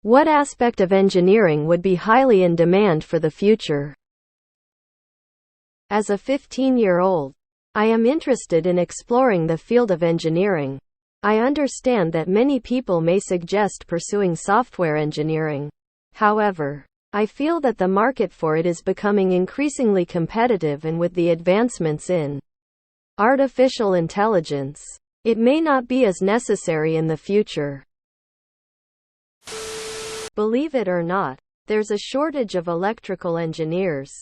What aspect of engineering would be highly in demand for the future? As a 15-year-old, I am interested in exploring the field of engineering. I understand that many people may suggest pursuing software engineering. However, I feel that the market for it is becoming increasingly competitive, and with the advancements in artificial intelligence, it may not be as necessary in the future. Believe it or not, there's a shortage of electrical engineers.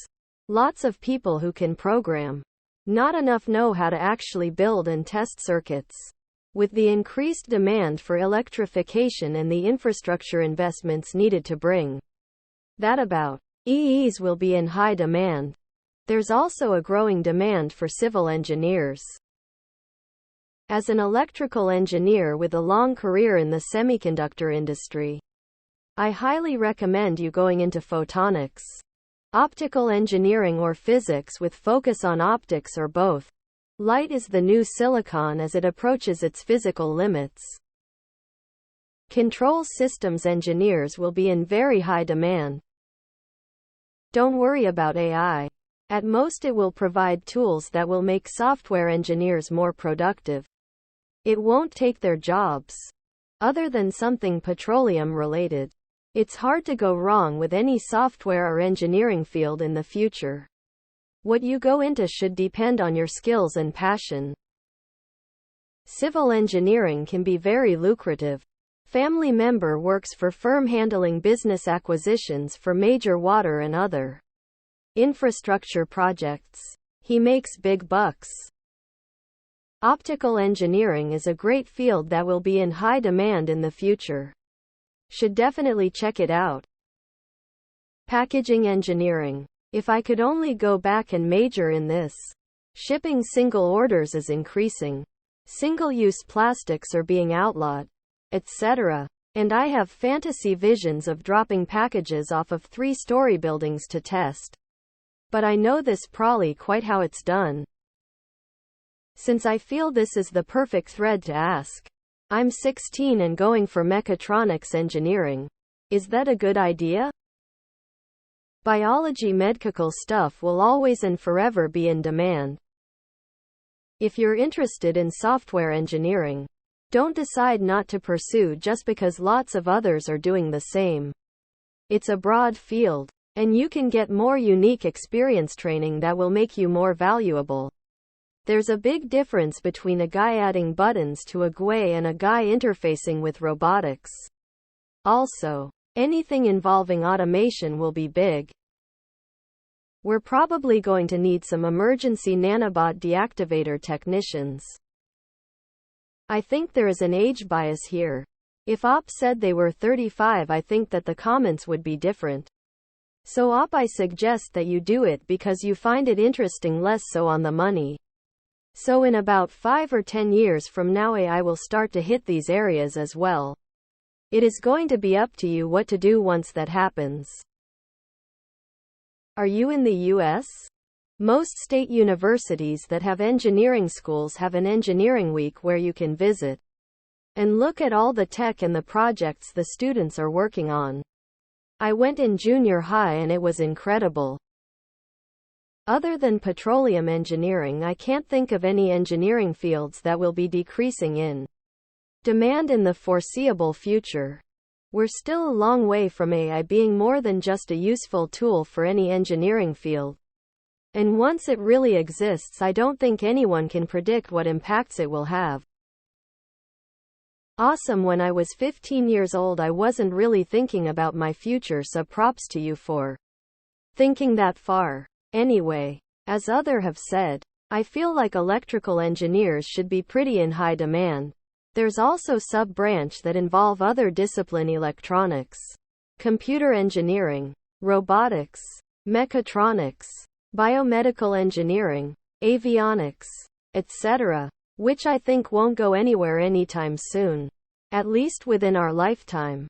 Lots of people who can program. Not enough know how to actually build and test circuits. With the increased demand for electrification and the infrastructure investments needed to bring that about, EEs will be in high demand. There's also a growing demand for civil engineers. As an electrical engineer with a long career in the semiconductor industry, I highly recommend you going into photonics, optical engineering, or physics with focus on optics, or both. Light is the new silicon as it approaches its physical limits. Control systems engineers will be in very high demand. Don't worry about AI. At most it will provide tools that will make software engineers more productive. It won't take their jobs. Other than something petroleum related, it's hard to go wrong with any software or engineering field in the future. What you go into should depend on your skills and passion. Civil engineering can be very lucrative. Family member works for firm handling business acquisitions for major water and other infrastructure projects. He makes big bucks. Optical engineering is a great field that will be in high demand in the future. Should definitely check it out. Packaging engineering. If I could only go back and major in this. Shipping single orders is increasing. Single-use plastics are being outlawed, etc. And I have fantasy visions of dropping packages off of 3-story buildings to test. But I know this probably quite how it's done. Since I feel this is the perfect thread to ask. I'm 16 and going for mechatronics engineering. Is that a good idea? Biology medical stuff will always and forever be in demand. If you're interested in software engineering, don't decide not to pursue just because lots of others are doing the same. It's a broad field, and you can get more unique experience training that will make you more valuable. There's a big difference between a guy adding buttons to a GUI and a guy interfacing with robotics. Also, anything involving automation will be big. We're probably going to need some emergency nanobot deactivator technicians. I think there is an age bias here. If OP said they were 35, I think that the comments would be different. So OP, I suggest that you do it because you find it interesting, less so on the money. So in about 5 or 10 years from now, AI will start to hit these areas as well. It is going to be up to you what to do once that happens. Are you in the US? Most state universities that have engineering schools have an engineering week where you can visit and look at all the tech and the projects the students are working on. I went in junior high and it was incredible. Other than petroleum engineering, I can't think of any engineering fields that will be decreasing in demand in the foreseeable future. We're still a long way from AI being more than just a useful tool for any engineering field. And once it really exists, I don't think anyone can predict what impacts it will have. Awesome. When I was 15 years old, I wasn't really thinking about my future, so props to you for thinking that far. Anyway, as others have said, I feel like electrical engineers should be pretty in high demand. There's also sub-branch that involve other discipline: electronics, computer engineering, robotics, mechatronics, biomedical engineering, avionics, etc., which I think won't go anywhere anytime soon, at least within our lifetime.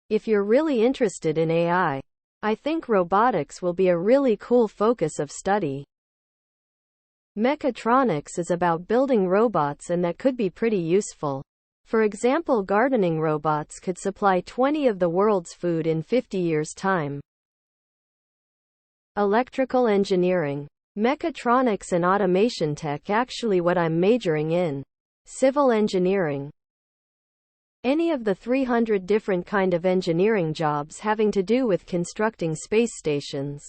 If you're really interested in AI, I think robotics will be a really cool focus of study. Mechatronics is about building robots, and that could be pretty useful. For example, gardening robots could supply 20 of the world's food in 50 years' time. Electrical engineering. Mechatronics and automation tech, actually what I'm majoring in. Civil engineering. Any of the 300 different kind of engineering jobs having to do with constructing space stations.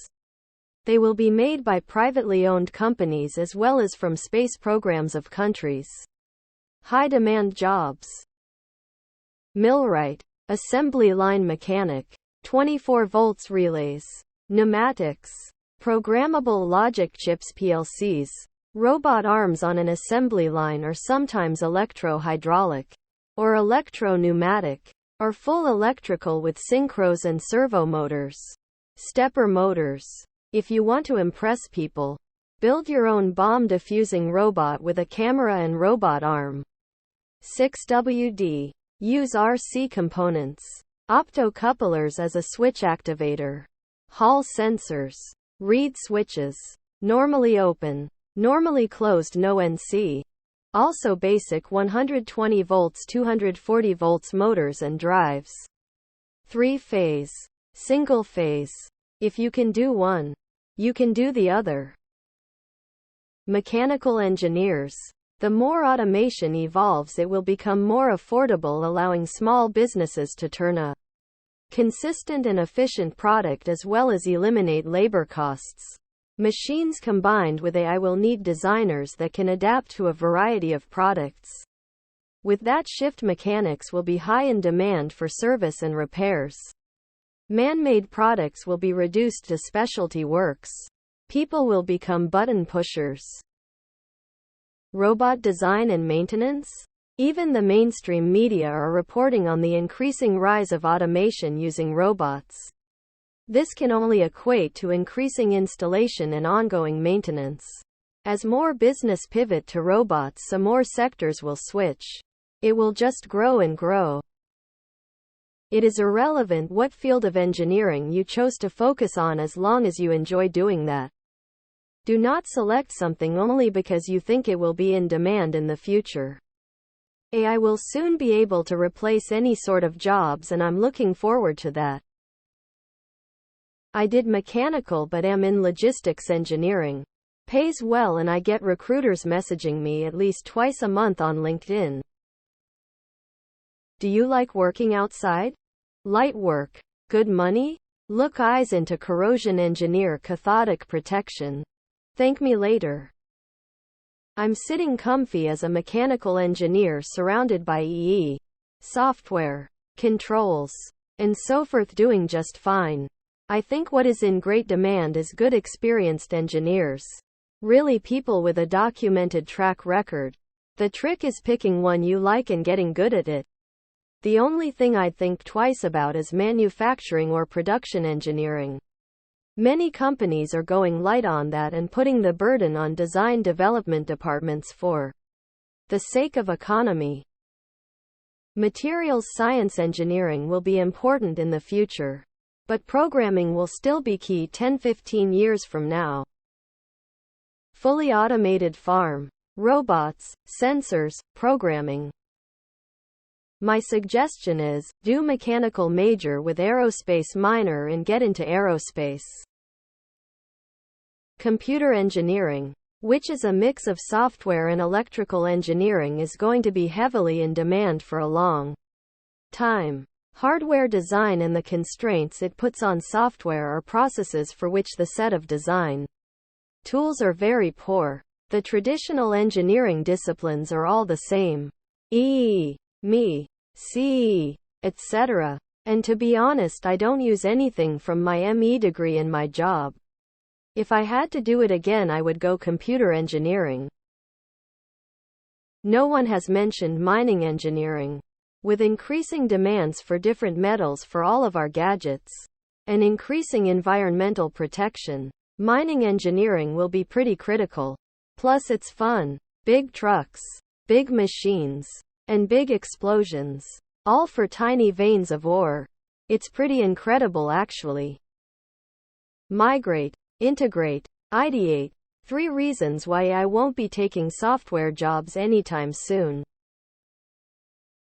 They will be made by privately owned companies as well as from space programs of countries. High demand jobs. Millwright. Assembly line mechanic. 24 volts relays. Pneumatics. Programmable logic chips PLCs. Robot arms on an assembly line are sometimes electro-hydraulic, or electro-pneumatic, or full electrical with synchros and servo motors. Stepper motors. If you want to impress people, build your own bomb diffusing robot with a camera and robot arm. 6WD. Use RC components. Optocouplers as a switch activator. Hall sensors. Reed switches. Normally open. Normally closed, no NC. Also basic 120 volts 240 volts motors and drives. 3-phase. Single phase. If you can do one, you can do the other. Mechanical engineers. The more automation evolves, it will become more affordable, allowing small businesses to turn a consistent and efficient product as well as eliminate labor costs. Machines combined with AI will need designers that can adapt to a variety of products. With that shift, mechanics will be high in demand for service and repairs. Man-made products will be reduced to specialty works. People will become button pushers. Robot design and maintenance? Even the mainstream media are reporting on the increasing rise of automation using robots. This can only equate to increasing installation and ongoing maintenance. As more business pivot to robots, some more sectors will switch. It will just grow and grow. It is irrelevant what field of engineering you chose to focus on as long as you enjoy doing that. Do not select something only because you think it will be in demand in the future. AI will soon be able to replace any sort of jobs, and I'm looking forward to that. I did mechanical but am in logistics engineering. Pays well and I get recruiters messaging me at least twice a month on LinkedIn. Do you like working outside? Light work. Good money? Look eyes into corrosion engineer cathodic protection. Thank me later. I'm sitting comfy as a mechanical engineer surrounded by EE, software, controls, and so forth, doing just fine. I think what is in great demand is good experienced engineers. Really, people with a documented track record. The trick is picking one you like and getting good at it. The only thing I'd think twice about is manufacturing or production engineering. Many companies are going light on that and putting the burden on design development departments for the sake of economy. Materials science engineering will be important in the future, but programming will still be key 10-15 years from now. Fully automated farm. Robots, sensors, programming. My suggestion is, do mechanical major with aerospace minor and get into aerospace. Computer engineering, which is a mix of software and electrical engineering, is going to be heavily in demand for a long time. Hardware design and the constraints it puts on software are processes for which the set of design tools are very poor. The traditional engineering disciplines are all the same. Me, CE, etc. And to be honest, I don't use anything from my ME degree in my job. If I had to do it again, I would go computer engineering. No one has mentioned mining engineering. With increasing demands for different metals for all of our gadgets, and increasing environmental protection, mining engineering will be pretty critical. Plus it's fun. Big trucks, big machines, and big explosions. All for tiny veins of ore. It's pretty incredible actually. Migrate, integrate, ideate. 3 reasons why I won't be taking software jobs anytime soon.